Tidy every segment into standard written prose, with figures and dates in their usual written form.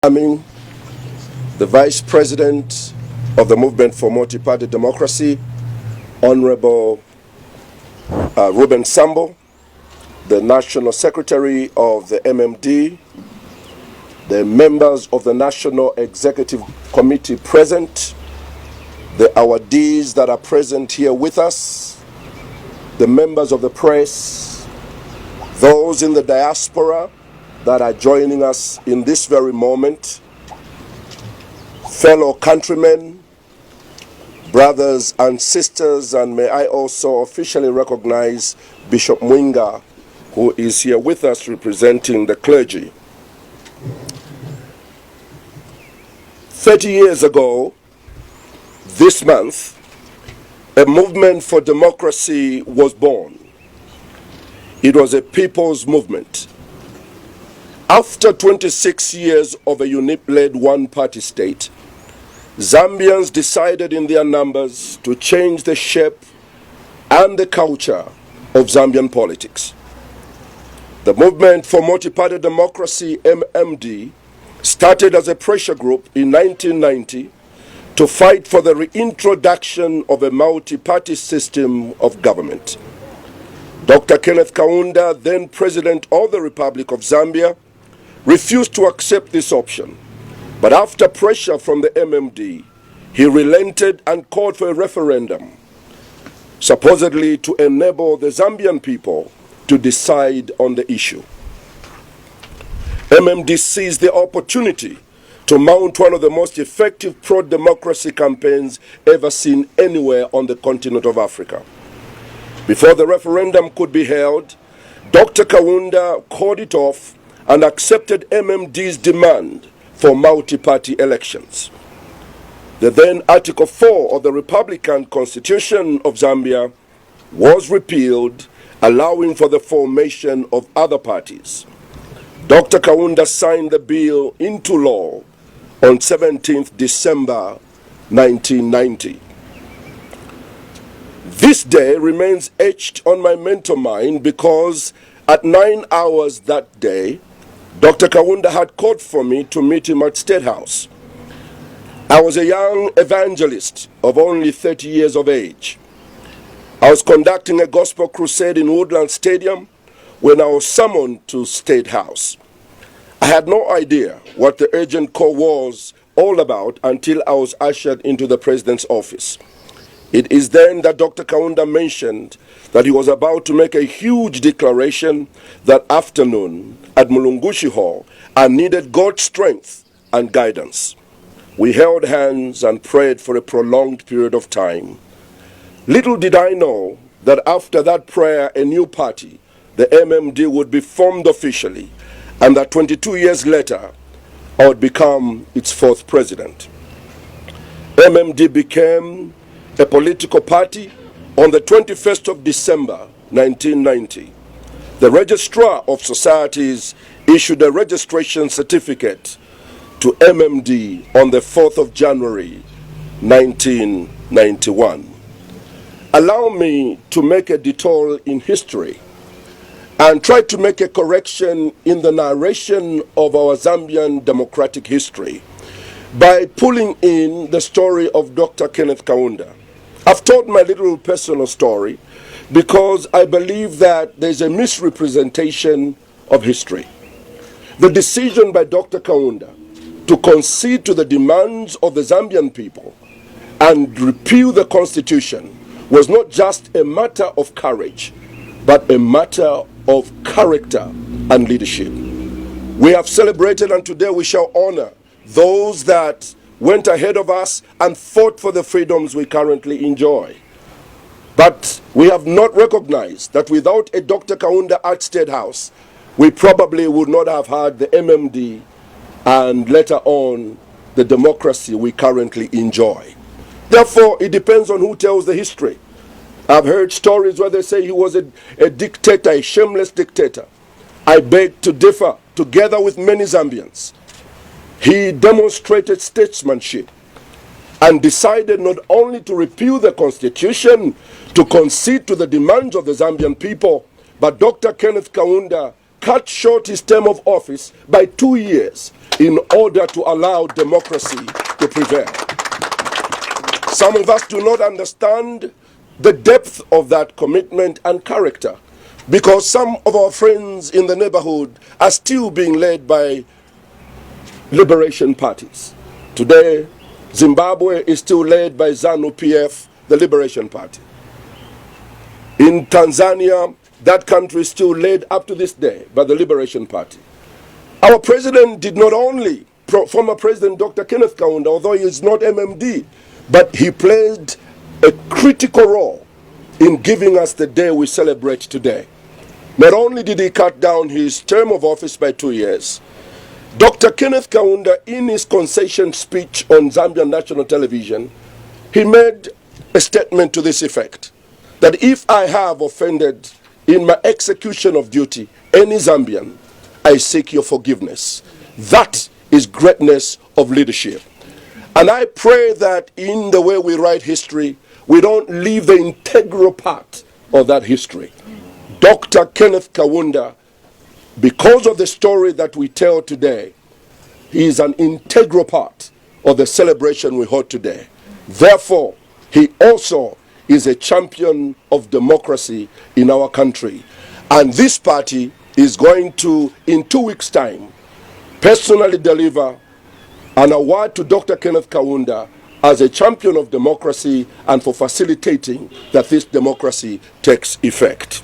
Becoming the Vice President of the Movement for Multi-Party Democracy, Honorable Ruben Sambo, the National Secretary of the MMD, the members of the National Executive Committee present, the awardees that are present here with us, the members of the press, those in the diaspora that are joining us in this very moment, fellow countrymen, brothers and sisters, and may I also officially recognize Bishop Mwinga, who is here with us representing the clergy. 30 years ago, this month, a movement for democracy was born. It was a people's movement. After 26 years of a UNIP-led one-party state, Zambians decided in their numbers to change the shape and the culture of Zambian politics. The Movement for Multi-Party Democracy, MMD, started as a pressure group in 1990 to fight for the reintroduction of a multi-party system of government. Dr. Kenneth Kaunda, then President of the Republic of Zambia, refused to accept this option, but after pressure from the MMD, he relented and called for a referendum, supposedly to enable the Zambian people to decide on the issue. MMD seized the opportunity to mount one of the most effective pro-democracy campaigns ever seen anywhere on the continent of Africa. Before the referendum could be held, Dr. Kaunda called it off and accepted MMD's demand for multi-party elections. The then Article 4 of the Republican Constitution of Zambia was repealed, allowing for the formation of other parties. Dr. Kaunda signed the bill into law on 17th December 1990. This day remains etched on my mental mind because at 9 hours that day, Dr. Kaunda had called for me to meet him at State House. I was a young evangelist of only 30 years of age. I was conducting a gospel crusade in Woodland Stadium when I was summoned to State House. I had no idea what the urgent call was all about until I was ushered into the president's office. It is then that Dr. Kaunda mentioned that he was about to make a huge declaration that afternoon at Mulungushi Hall and needed God's strength and guidance. We held hands and prayed for a prolonged period of time. Little did I know that after that prayer, a new party, the MMD, would be formed officially, and that 22 years later, I would become its fourth president. MMD became a political party on the 21st of December 1990. The Registrar of Societies issued a registration certificate to MMD on the 4th of January 1991. Allow me to make a detour in history and try to make a correction in the narration of our Zambian democratic history by pulling in the story of Dr. Kenneth Kaunda. I've told my little personal story because I believe that there's a misrepresentation of history. The decision by Dr. Kaunda to concede to the demands of the Zambian people and repeal the constitution was not just a matter of courage, but a matter of character and leadership. We have celebrated, and today we shall honor those that went ahead of us and fought for the freedoms we currently enjoy. But we have not recognized that without a Dr. Kaunda at State House, we probably would not have had the MMD and later on the democracy we currently enjoy. Therefore, it depends on who tells the history. I've heard stories where they say he was a dictator, a shameless dictator. I beg to differ, together with many Zambians. He demonstrated statesmanship and decided not only to repeal the constitution, to concede to the demands of the Zambian people, but Dr. Kenneth Kaunda cut short his term of office by 2 years in order to allow democracy to prevail. Some of us do not understand the depth of that commitment and character, because some of our friends in the neighborhood are still being led by liberation parties. Today, Zimbabwe is still led by ZANU-PF, the Liberation Party. In Tanzania, that country is still led up to this day by the Liberation Party. Our president did not only, former President Dr. Kenneth Kaunda, although he is not MMD, but he played a critical role in giving us the day we celebrate today. Not only did he cut down his term of office by 2 years, Dr. Kenneth Kaunda, in his concession speech on Zambian national television, he made a statement to this effect, that if I have offended in my execution of duty any Zambian, I seek your forgiveness. That is greatness of leadership. And I pray that in the way we write history, we don't leave the integral part of that history. Dr. Kenneth Kaunda, because of the story that we tell today, he is an integral part of the celebration we hold today. Therefore, he also is a champion of democracy in our country. And this party is going to, in 2 weeks' time, personally deliver an award to Dr. Kenneth Kaunda as a champion of democracy and for facilitating that this democracy takes effect.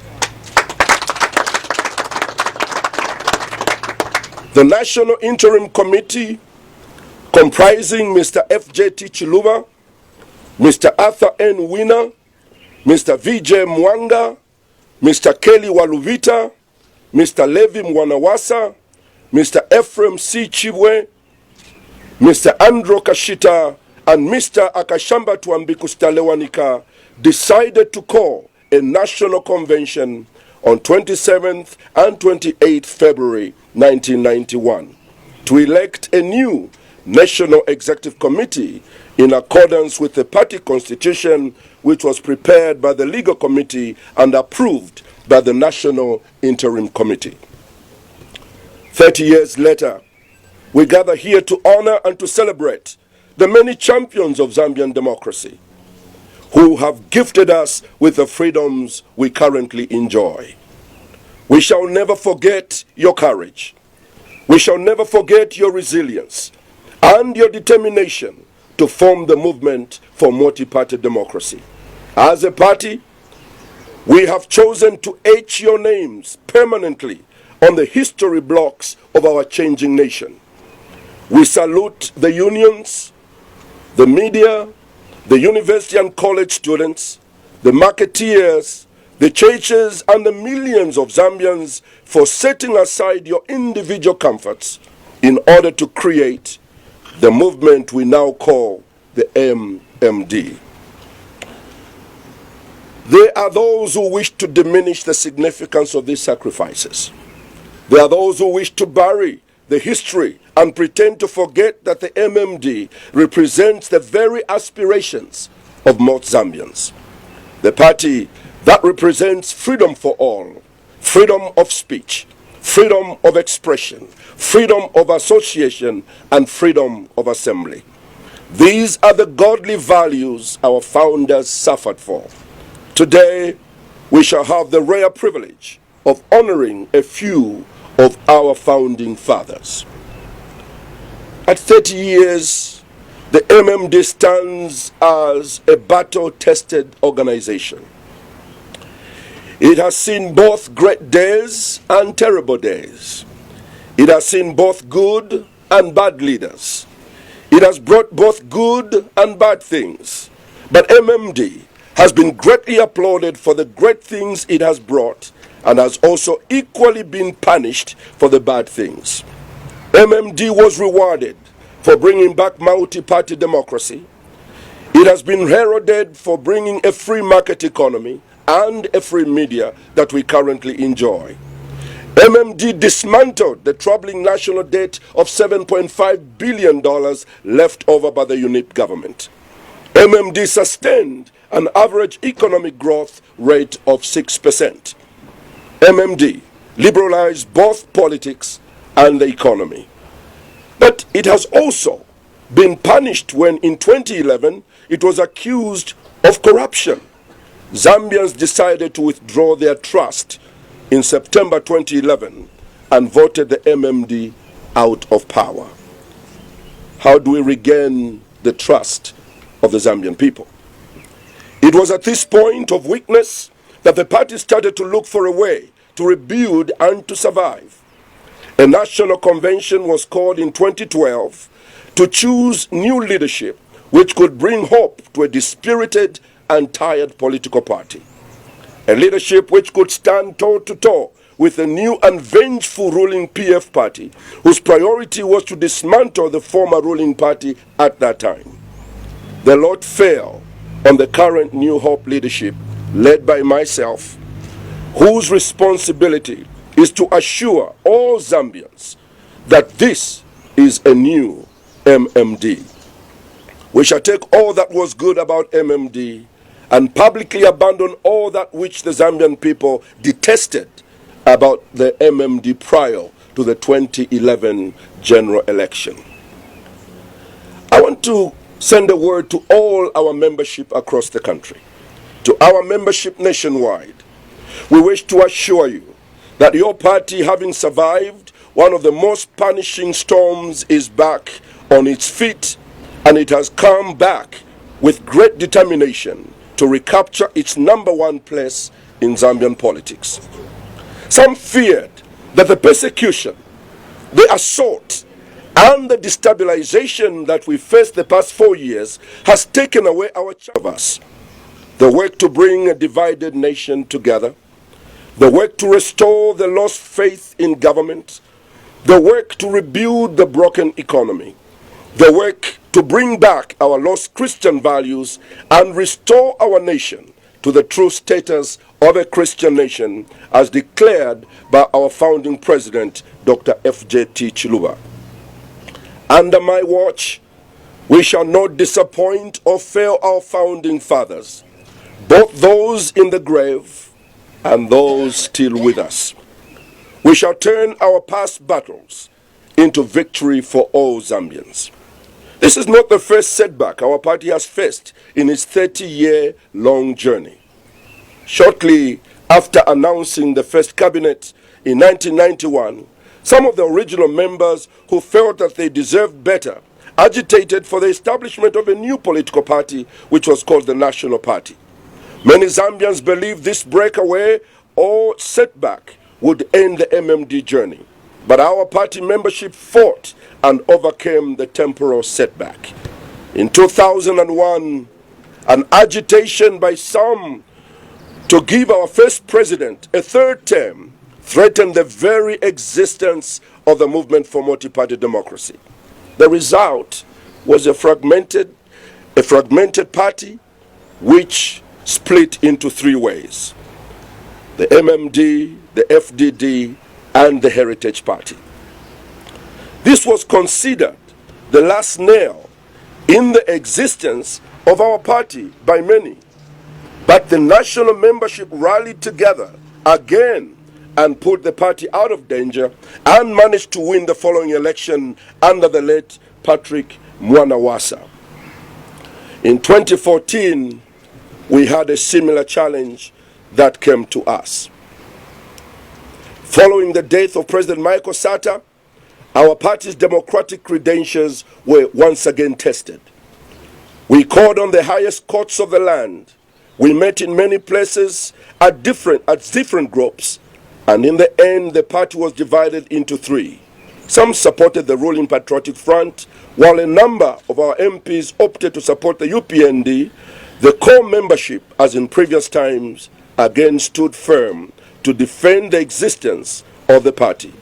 The National Interim Committee, comprising Mr. F.J.T. Chiluba, Mr. Arthur N. Wina, Mr. V.J. Mwanga, Mr. Kelly Waluvita, Mr. Levi Mwanawasa, Mr. Ephraim C. Chibwe, Mr. Andrew Kashita, and Mr. Akashamba Twambiku Stalewanika decided to call a national convention on 27th and 28th February 1991 to elect a new National Executive Committee in accordance with the party constitution, which was prepared by the Legal Committee and approved by the National Interim Committee. 30 years later, we gather here to honor and to celebrate the many champions of Zambian democracy who have gifted us with the freedoms we currently enjoy. We shall never forget your courage. We shall never forget your resilience and your determination to form the movement for multi-party democracy. As a party, we have chosen to etch your names permanently on the history blocks of our changing nation. We salute the unions, the media, the university and college students, the marketeers, the churches, and the millions of Zambians for setting aside your individual comforts in order to create the movement we now call the MMD. There are those who wish to diminish the significance of these sacrifices. There are those who wish to bury the history and pretend to forget that the MMD represents the very aspirations of most Zambians. The party that represents freedom for all, freedom of speech, freedom of expression, freedom of association, and freedom of assembly. These are the godly values our founders suffered for. Today, we shall have the rare privilege of honoring a few of our founding fathers. At 30 years, the MMD stands as a battle-tested organization. It has seen both great days and terrible days. It has seen both good and bad leaders. It has brought both good and bad things. But MMD has been greatly applauded for the great things it has brought and has also equally been punished for the bad things. MMD was rewarded for bringing back multi-party democracy. It has been heralded for bringing a free market economy and a free media that we currently enjoy. MMD dismantled the troubling national debt of $7.5 billion left over by the unit government. MMD sustained an average economic growth rate of 6%. MMD liberalized both politics and the economy. But it has also been punished when in 2011 it was accused of corruption. Zambians decided to withdraw their trust in September 2011 and voted the MMD out of power. How do we regain the trust of the Zambian people? It was at this point of weakness that the party started to look for a way to rebuild and to survive. A national convention was called in 2012 to choose new leadership which could bring hope to a dispirited and tired political party. A leadership which could stand toe-to-toe with a new and vengeful ruling PF party, whose priority was to dismantle the former ruling party at that time. The lot fell on the current New Hope leadership, led by myself, whose responsibility is to assure all Zambians that this is a new MMD. We shall take all that was good about MMD and publicly abandon all that which the Zambian people detested about the MMD prior to the 2011 general election. I want to send a word to all our membership across the country, to our membership nationwide. We wish to assure you that your party, having survived one of the most punishing storms, is back on its feet, and it has come back with great determination to recapture its #1 place in Zambian politics. Some feared that the persecution, the assault, and the destabilization that we faced the past 4 years has taken away our chance of us. The work to bring a divided nation together, the work to restore the lost faith in government, the work to rebuild the broken economy, the work to bring back our lost Christian values and restore our nation to the true status of a Christian nation as declared by our founding president, Dr. F.J.T. Chiluba. Under my watch, we shall not disappoint or fail our founding fathers, both those in the grave and those still with us. We shall turn our past battles into victory for all Zambians. This is not the first setback our party has faced in its 30-year-long journey. Shortly after announcing the first cabinet in 1991, some of the original members who felt that they deserved better agitated for the establishment of a new political party which was called the National Party. Many Zambians believed this breakaway or setback would end the MMD journey, but our party membership fought and overcame the temporal setback. In 2001, an agitation by some to give our first president a third term threatened the very existence of the movement for multi-party democracy. The result was a fragmented party which split into 3 ways: the MMD, the FDD, and the Heritage Party. This was considered the last nail in the existence of our party by many. But the national membership rallied together again and put the party out of danger and managed to win the following election under the late Patrick Mwanawasa. In 2014, we had a similar challenge that came to us. Following the death of President Michael Sata, our party's democratic credentials were once again tested. We called on the highest courts of the land. We met in many places at different groups, and in the end, the party was divided into 3. Some supported the ruling Patriotic Front, while a number of our MPs opted to support the UPND. The core membership, as in previous times, again stood firm to defend the existence of the party.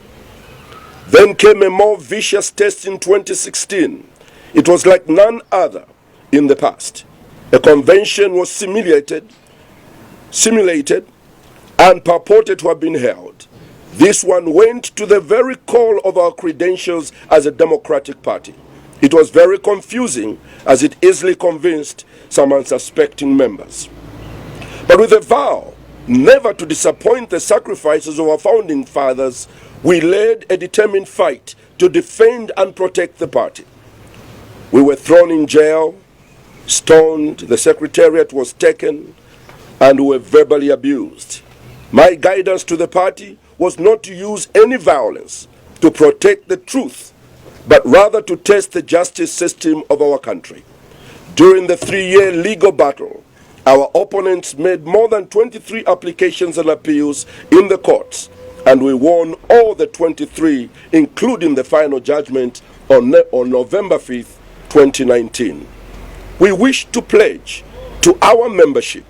Then came a more vicious test in 2016. It was like none other in the past. A convention was simulated and purported to have been held. This one went to the very core of our credentials as a democratic party. It was very confusing, as it easily convinced some unsuspecting members. But with a vow never to disappoint the sacrifices of our founding fathers, we led a determined fight to defend and protect the party. We were thrown in jail, stoned, the secretariat was taken, and were verbally abused. My guidance to the party was not to use any violence to protect the truth, but rather to test the justice system of our country. During the 3-year legal battle, our opponents made more than 23 applications and appeals in the courts, and we won all the 23, including the final judgment on November 5th, 2019. We wish to pledge to our membership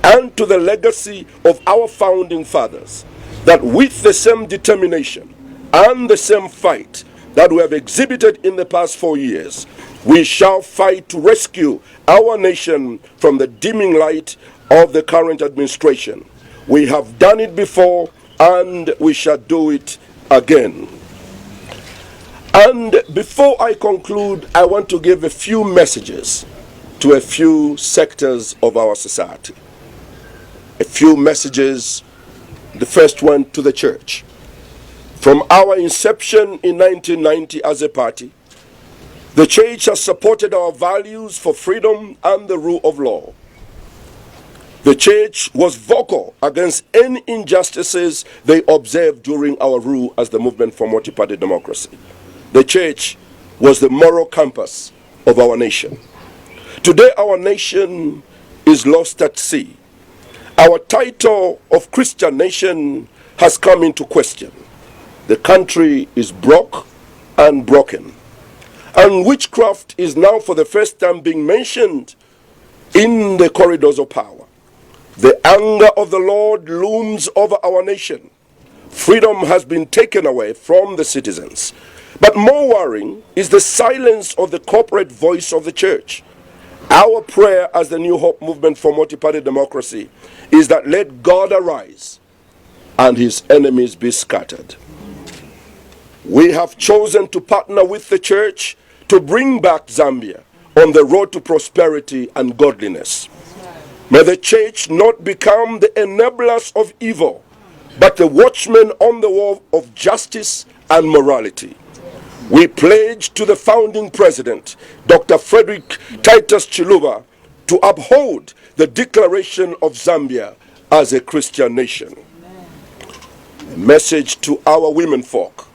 and to the legacy of our founding fathers that with the same determination and the same fight that we have exhibited in the past 4 years, we shall fight to rescue our nation from the dimming light of the current administration. We have done it before and we shall do it again. And before I conclude, I want to give a few messages to a few sectors of our society. A few messages, the first one to the church. From our inception in 1990 as a party, the church has supported our values for freedom and the rule of law. The church was vocal against any injustices they observed during our rule as the movement for multi-party democracy. The church was the moral compass of our nation. Today our nation is lost at sea. Our title of Christian nation has come into question. The country is broke and broken. And witchcraft is now for the first time being mentioned in the corridors of power. The anger of the Lord looms over our nation. Freedom has been taken away from the citizens. But more worrying is the silence of the corporate voice of the church. Our prayer as the New Hope Movement for Multi-Party Democracy is that let God arise and his enemies be scattered. We have chosen to partner with the church to bring back Zambia on the road to prosperity and godliness. May the church not become the enablers of evil, but the watchmen on the wall of justice and morality. We pledge to the founding president, Dr. Frederick Titus Chiluba, to uphold the declaration of Zambia as a Christian nation. A message to our women folk.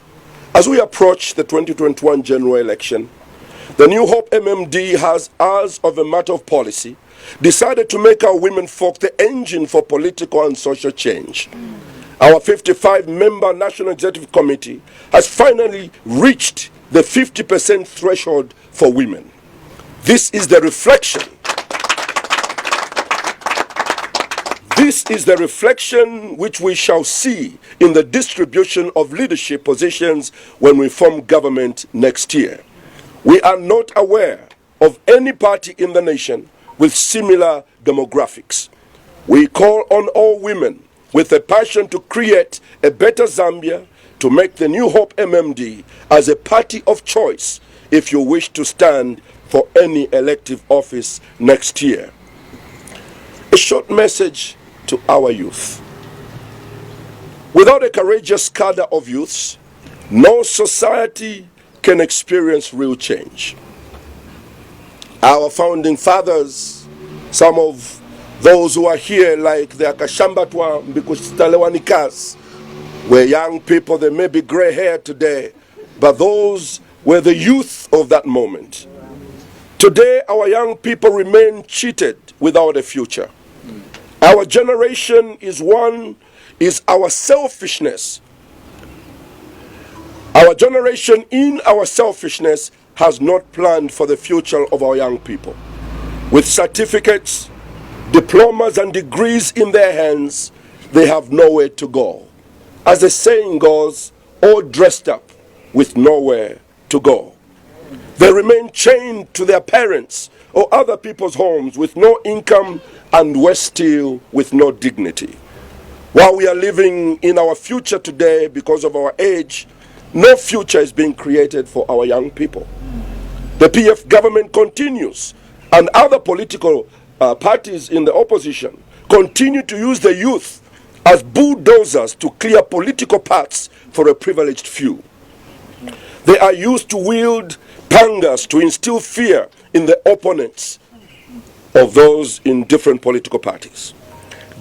As we approach the 2021 general election, the New Hope MMD has, as of a matter of policy, decided to make our women folk the engine for political and social change. Our 55-member National Executive Committee has finally reached the 50% threshold for women. This is the reflection. This is the reflection which we shall see in the distribution of leadership positions when we form government next year. We are not aware of any party in the nation with similar demographics. We call on all women with a passion to create a better Zambia, to make the New Hope MMD as a party of choice if you wish to stand for any elective office next year. A short message to our youth. Without a courageous cadre of youths, no society can experience real change. Our founding fathers, some of those who are here, like the Akashambatwa Mbikusitalewanikas, were young people. They may be gray hair today, but those were the youth of that moment. Today, our young people remain cheated without a future. Our generation is our selfishness. Our generation in our selfishness has not planned for the future of our young people. With certificates, diplomas, and degrees in their hands, they have nowhere to go. As the saying goes, all dressed up with nowhere to go. They remain chained to their parents or other people's homes with no income, and worse still, with no dignity. While we are living in our future today because of our age, no future is being created for our young people. The PF government continues, and other political parties in the opposition continue to use the youth as bulldozers to clear political paths for a privileged few. They are used to wield pangas to instill fear in the opponents of those in different political parties.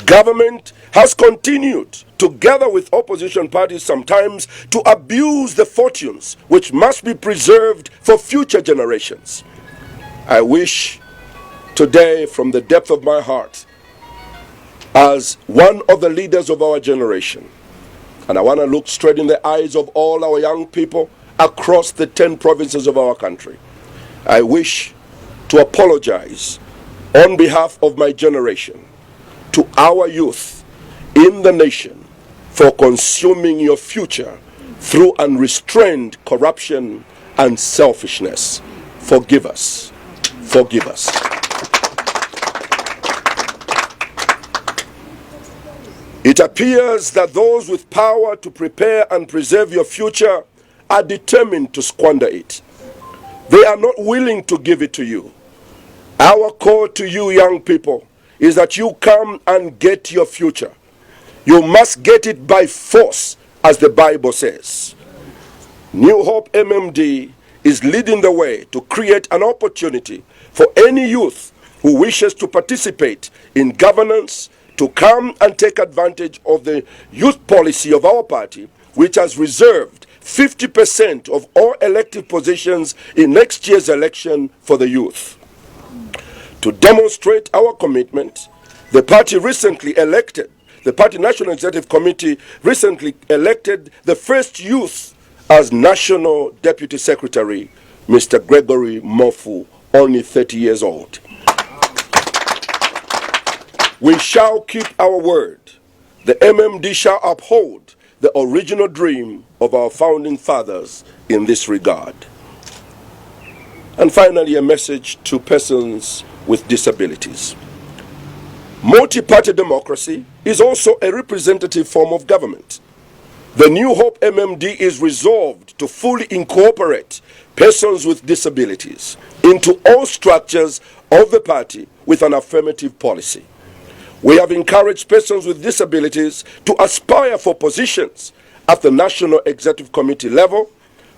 Government has continued, together with opposition parties sometimes, to abuse the fortunes which must be preserved for future generations. I wish today, from the depth of my heart, as one of the leaders of our generation, and I want to look straight in the eyes of all our young people across the 10 provinces of our country, I wish to apologize on behalf of my generation to our youth in the nation for consuming your future through unrestrained corruption and selfishness. Forgive us. Forgive us. It appears that those with power to prepare and preserve your future are determined to squander it. They are not willing to give it to you. Our call to you, young people, is that you come and get your future. You must get it by force, as the Bible says. New Hope MMD is leading the way to create an opportunity for any youth who wishes to participate in governance to come and take advantage of the youth policy of our party, which has reserved 50% of all elective positions in next year's election for the youth. To demonstrate our commitment, the party National Executive Committee recently elected the first youth as National Deputy Secretary, Mr. Gregory Mofu, only 30 years old. We shall keep our word. The MMD shall uphold the original dream of our founding fathers in this regard. And finally, a message to persons with disabilities. Multi-party democracy is also a representative form of government. The New Hope MMD is resolved to fully incorporate persons with disabilities into all structures of the party with an affirmative policy. We have encouraged persons with disabilities to aspire for positions at the National Executive Committee level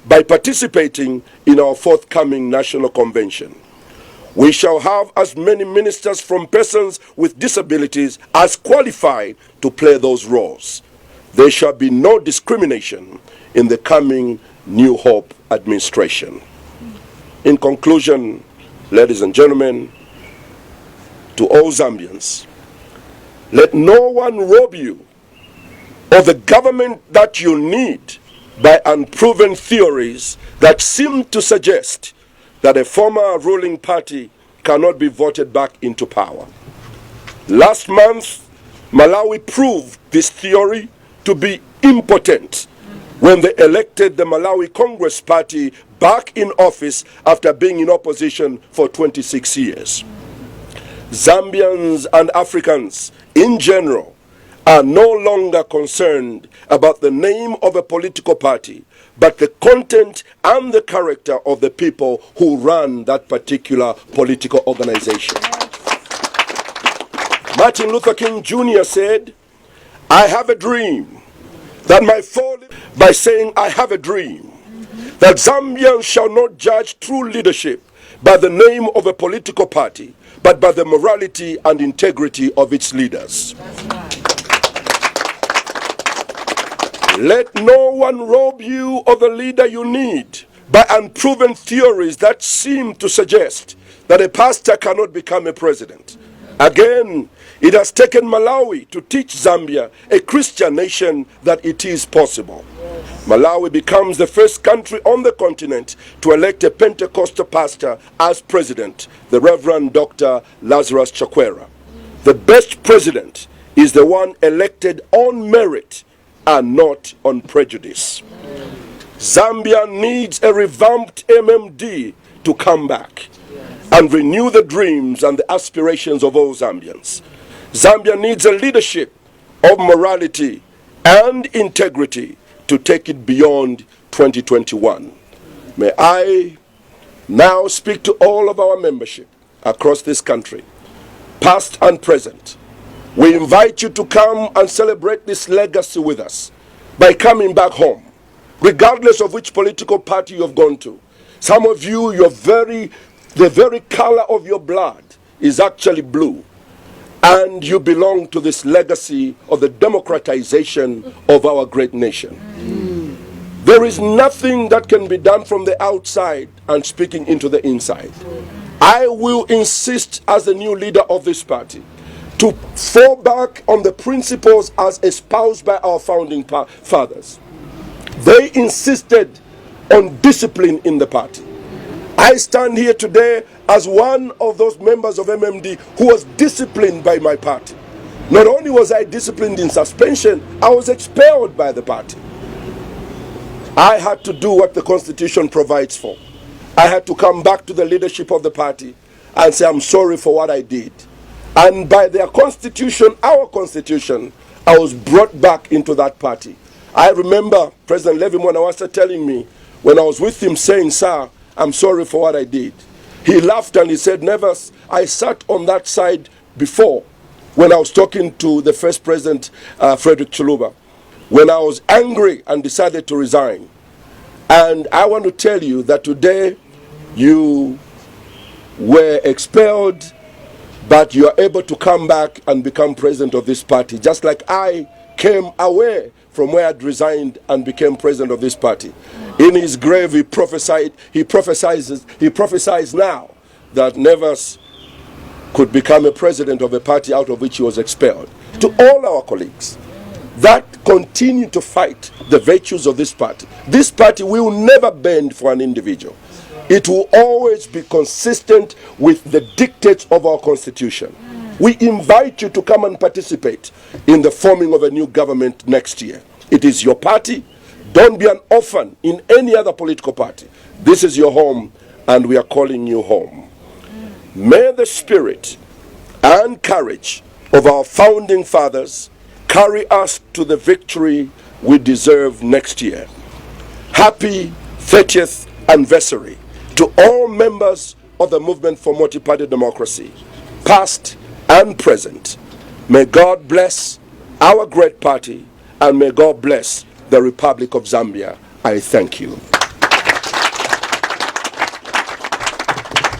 by participating in our forthcoming National Convention. We shall have as many ministers from persons with disabilities as qualify to play those roles. There shall be no discrimination in the coming New Hope administration. In conclusion, ladies and gentlemen, to all Zambians, let no one rob you of the government that you need by unproven theories that seem to suggest that a former ruling party cannot be voted back into power. Last month, Malawi proved this theory to be impotent when they elected the Malawi Congress Party back in office after being in opposition for 26 years. Zambians and Africans in general are no longer concerned about the name of a political party, but the content and the character of the people who run that particular political organization. Martin Luther King Jr. said, "I have a dream that my fall," by saying, "I have a dream that Zambians shall not judge true leadership by the name of a political party, but by the morality and integrity of its leaders." Let no one rob you of the leader you need by unproven theories that seem to suggest that a pastor cannot become a president. Again, it has taken Malawi to teach Zambia, a Christian nation, that it is possible. Malawi becomes the first country on the continent to elect a Pentecostal pastor as president, the Reverend Dr. Lazarus Chakwera. The best president is the one elected on merit and not on prejudice. Zambia needs a revamped MMD to come back and renew the dreams and the aspirations of all Zambians. Zambia needs a leadership of morality and integrity to take it beyond 2021. May I now speak to all of our membership across this country, past and present. We invite you to come and celebrate this legacy with us by coming back home. regardless of which political party you have gone to. Some of you, the very color of your blood is actually blue. And you belong to this legacy of the democratization of our great nation. There is nothing that can be done from the outside and speaking into the inside. I will insist as the new leader of this party to fall back on the principles as espoused by our founding fathers. They insisted on discipline in the party. I stand here today as one of those members of MMD who was disciplined by my party. Not only was I disciplined in suspension, I was expelled by the party. I had to do what the Constitution provides for. I had to come back to the leadership of the party and say, I'm sorry for what I did. And by their constitution, our constitution, I was brought back into that party. I remember President Levi Mwanawasa telling me, when I was with him, saying, sir, I'm sorry for what I did. He laughed and he said, never, I sat on that side before when I was talking to the first president, Frederick Chiluba, when I was angry and decided to resign. And I want to tell you that today you were expelled, but you are able to come back and become president of this party, just like I came away from where I'd resigned and became president of this party. In his grave, he prophesies now that Nevers could become a president of a party out of which he was expelled. To all our colleagues that continue to fight the virtues of this party will never bend for an individual. It will always be consistent with the dictates of our Constitution. We invite you to come and participate in the forming of a new government next year. It is your party. Don't be an orphan in any other political party. This is your home, and we are calling you home. May the spirit and courage of our founding fathers carry us to the victory we deserve next year. Happy 30th anniversary to all members of the Movement for Multi-Party Democracy, past and present. May God bless our great party, and may God bless the Republic of Zambia. I thank you.